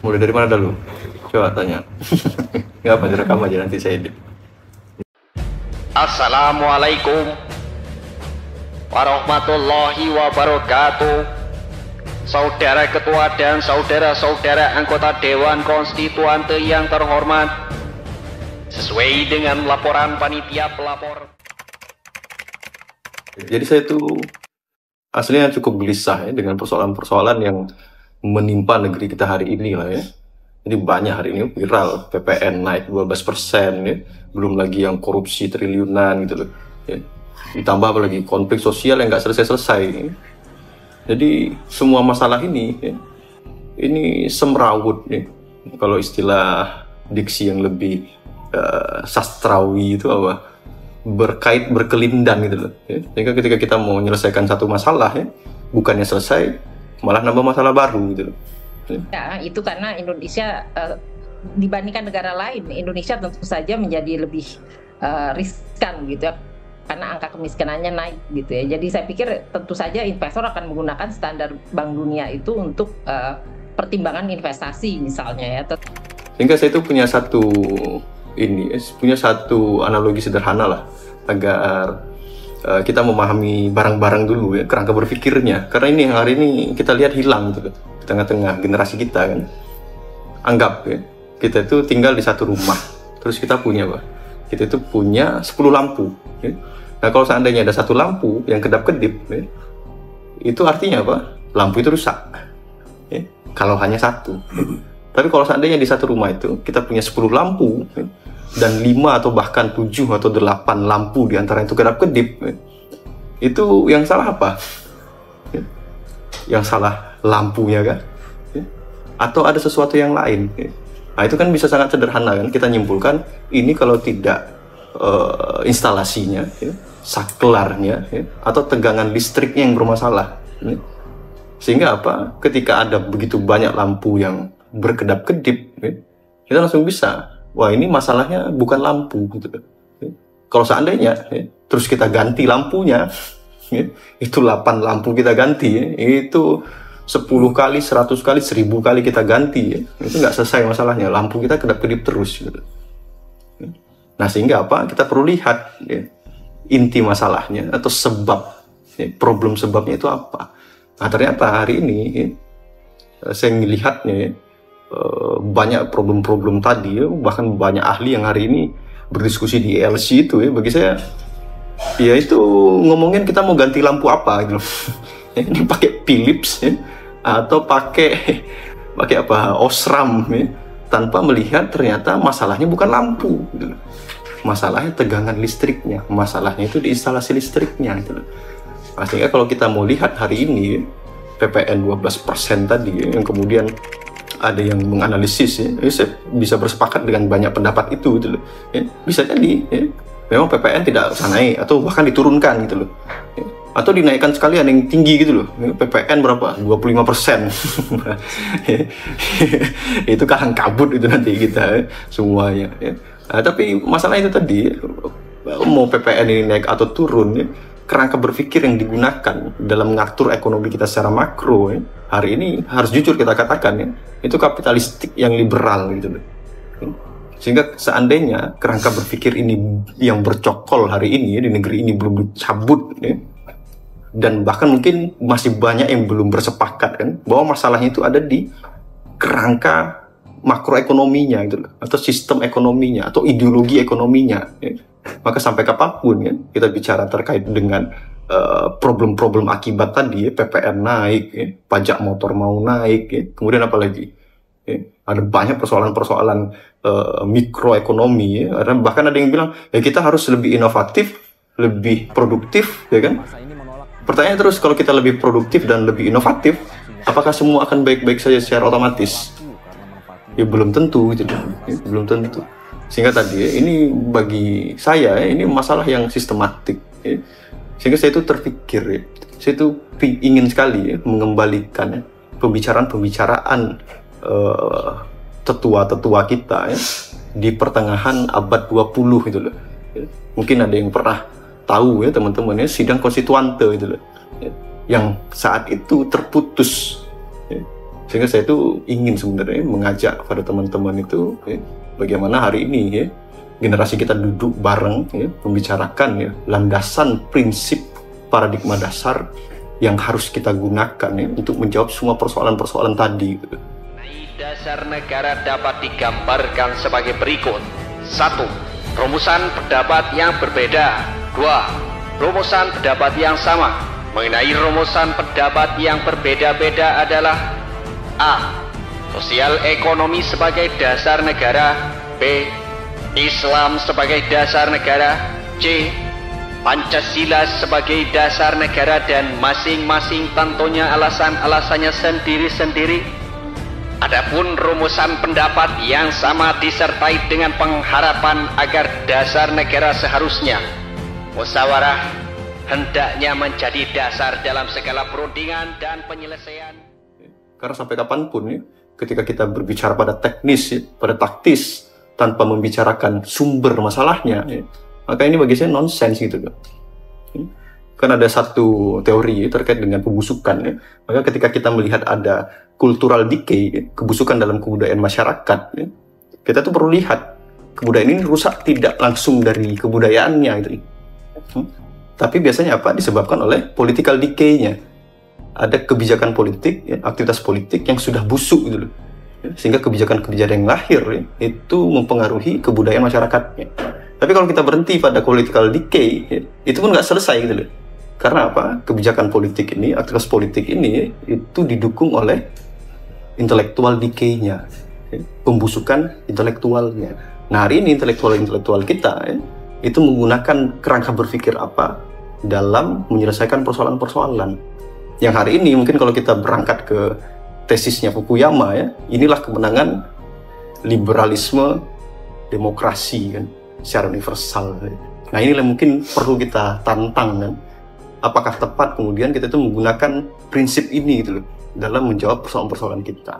Mulai dari mana dulu? Coba tanya. Nggak apa, direkam aja nanti saya edit. Assalamualaikum warahmatullahi wabarakatuh. Saudara Ketua dan saudara-saudara anggota Dewan Konstituante yang terhormat, sesuai dengan laporan panitia pelapor. Jadi saya tuh aslinya cukup gelisah ya dengan persoalan-persoalan yang menimpa negeri kita hari ini lah ya. Jadi banyak hari ini viral, PPN naik 12% ya. Belum lagi yang korupsi triliunan gitu loh. Ya. Ditambah apalagi konflik sosial yang nggak selesai-selesai. Ya. Jadi semua masalah ini ya, ini semrawut ya. Kalau istilah diksi yang lebih sastrawi itu apa? Berkelindang gitu loh. Ya. Sehingga ketika kita mau menyelesaikan satu masalah ya, bukannya selesai, malah nambah masalah baru gitu loh. Ya, itu karena Indonesia dibandingkan negara lain, Indonesia tentu saja menjadi lebih riskan gitu ya, karena angka kemiskinannya naik gitu ya. Jadi saya pikir tentu saja investor akan menggunakan standar Bank Dunia itu untuk pertimbangan investasi misalnya ya. Sehingga saya itu punya satu analogi sederhana lah agar kita memahami barang-barang dulu ya, kerangka berpikirnya. Karena ini hari ini kita lihat hilang gitu di tengah-tengah generasi kita kan. Anggap ya, kita itu tinggal di satu rumah. Terus kita punya apa? Kita itu punya 10 lampu ya. Nah, kalau seandainya ada satu lampu yang kedap-kedip ya, itu artinya apa? Lampu itu rusak ya, kalau hanya satu ya. Tapi kalau seandainya di satu rumah itu kita punya 10 lampu ya, dan 5 atau bahkan 7 atau 8 lampu di antara itu kedap-kedip ya, itu yang salah apa? Ya, yang salah lampunya kan? Ya, atau ada sesuatu yang lain ya. Nah, itu kan bisa sangat sederhana kan, kita nyimpulkan ini kalau tidak instalasinya ya, saklarnya ya, atau tegangan listriknya yang bermasalah ya. Sehingga apa, ketika ada begitu banyak lampu yang berkedap-kedip ya, kita langsung bisa, wah ini masalahnya bukan lampu gitu ya. Kalau seandainya ya, terus kita ganti lampunya ya, itu 8 lampu kita ganti ya, itu 10 kali, 100 kali, 1000 kali kita ganti ya, itu nggak selesai masalahnya, lampu kita kedap-kedip terus gitu. Nah, sehingga apa, kita perlu lihat ya, inti masalahnya atau sebab ya, problem sebabnya itu apa. Nah, ternyata hari ini ya, saya melihatnya ya, banyak problem-problem tadi ya, bahkan banyak ahli yang hari ini berdiskusi di LC itu ya, bagi saya ya itu ngomongin kita mau ganti lampu apa gitu. Ini pakai Philips ya, atau pakai apa, Osram ya, tanpa melihat ternyata masalahnya bukan lampu gitu. Masalahnya tegangan listriknya, masalahnya itu di instalasi listriknya gitu. Nah, sehingga kalau kita mau lihat hari ini PPN 12% tadi yang kemudian ada yang menganalisis ya, saya bisa bersepakat dengan banyak pendapat itu gitu loh. Ya, bisa jadi ya, memang PPN tidak usah naik atau bahkan diturunkan gitu loh. Ya, atau dinaikkan sekalian yang tinggi gitu loh. PPN berapa? 25%. Itu kalang kabut itu nanti kita ya, semuanya ya. Nah, tapi masalah itu tadi, mau PPN ini naik atau turun ya, kerangka berpikir yang digunakan dalam mengatur ekonomi kita secara makro ya, hari ini harus jujur kita katakan ya, itu kapitalistik yang liberal gitu loh. Sehingga seandainya kerangka berpikir ini yang bercokol hari ini ya, di negeri ini belum dicabut ya, dan bahkan mungkin masih banyak yang belum bersepakat kan bahwa masalahnya itu ada di kerangka makroekonominya gitu loh, atau sistem ekonominya atau ideologi ekonominya ya. Maka sampai kapanpun ya kita bicara terkait dengan problem-problem akibat tadi ya, PPN naik ya, pajak motor mau naik ya, kemudian apa lagi ya, ada banyak persoalan-persoalan mikroekonomi ya, bahkan ada yang bilang ya kita harus lebih inovatif, lebih produktif ya kan. Pertanyaan terus, kalau kita lebih produktif dan lebih inovatif, apakah semua akan baik-baik saja secara otomatis? Ya belum tentu gitu, ya, belum tentu. Sehingga tadi ya, ini bagi saya ya, ini masalah yang sistematik ya. Sehingga saya itu terpikir ya, saya itu ingin sekali ya, mengembalikan ya, pembicaraan tetua-tetua kita ya, di pertengahan abad 20 gitu loh ya. Mungkin ada yang pernah tahu ya teman-teman ya, sidang konstituante gitu loh ya, yang saat itu terputus ya, Sehingga saya itu ingin sebenarnya mengajak pada teman-teman itu bagaimana hari ini generasi kita duduk bareng membicarakan landasan prinsip paradigma dasar yang harus kita gunakan untuk menjawab semua persoalan-persoalan tadi. Dasar negara dapat digambarkan sebagai berikut. 1. Rumusan pendapat yang berbeda. 2. Rumusan pendapat yang sama. Mengenai rumusan pendapat yang berbeda-beda adalah A. Sosial ekonomi sebagai dasar negara. B. Islam sebagai dasar negara. C. Pancasila sebagai dasar negara, dan masing-masing tentunya alasan-alasannya sendiri-sendiri. Adapun rumusan pendapat yang sama disertai dengan pengharapan agar dasar negara seharusnya musyawarah hendaknya menjadi dasar dalam segala perundingan dan penyelesaian. Karena sampai kapanpun ketika kita berbicara pada teknis, pada taktis, tanpa membicarakan sumber masalahnya, maka ini bagi saya nonsens gitu. Kan ada satu teori terkait dengan pembusukan. Maka ketika kita melihat ada cultural decay, kebusukan dalam kebudayaan masyarakat, kita tuh perlu lihat kebudayaan ini rusak tidak langsung dari kebudayaannya gitu. Tapi biasanya apa? Disebabkan oleh political decay-nya. Ada kebijakan politik, aktivitas politik yang sudah busuk gitu loh. Sehingga kebijakan-kebijakan yang lahir itu mempengaruhi kebudayaan masyarakatnya. Tapi kalau kita berhenti pada political decay, itu pun nggak selesai gitu loh. Karena apa? Kebijakan politik ini, aktivitas politik ini itu didukung oleh intellectual decay-nya, pembusukan intelektualnya. Nah, hari ini intelektual kita itu menggunakan kerangka berpikir apa dalam menyelesaikan persoalan-persoalan. Yang hari ini mungkin kalau kita berangkat ke tesisnya Fukuyama, inilah kemenangan liberalisme demokrasi kan, secara universal. Nah, inilah mungkin perlu kita tantang kan. Apakah tepat kemudian kita itu menggunakan prinsip ini gitu loh dalam menjawab persoalan-persoalan kita.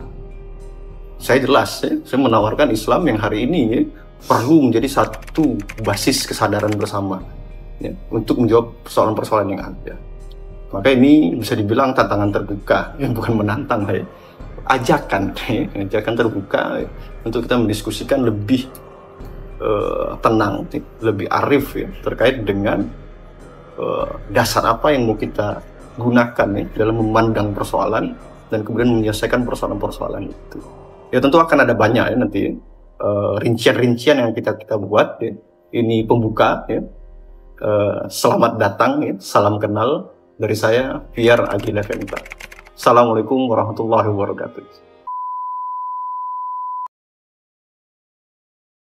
Saya jelas, saya menawarkan Islam yang hari ini perlu menjadi satu basis kesadaran bersama untuk menjawab persoalan-persoalan yang ada. Maka ini bisa dibilang tantangan terbuka, bukan menantang, ajakan terbuka untuk kita mendiskusikan lebih tenang, lebih arif terkait dengan dasar apa yang mau kita gunakan dalam memandang persoalan dan kemudian menyelesaikan persoalan-persoalan itu. Ya tentu akan ada banyak nanti rincian-rincian yang kita buat. Ini pembuka. Selamat datang, salam kenal dari saya, Pierre Agila Venta. Assalamualaikum warahmatullahi wabarakatuh.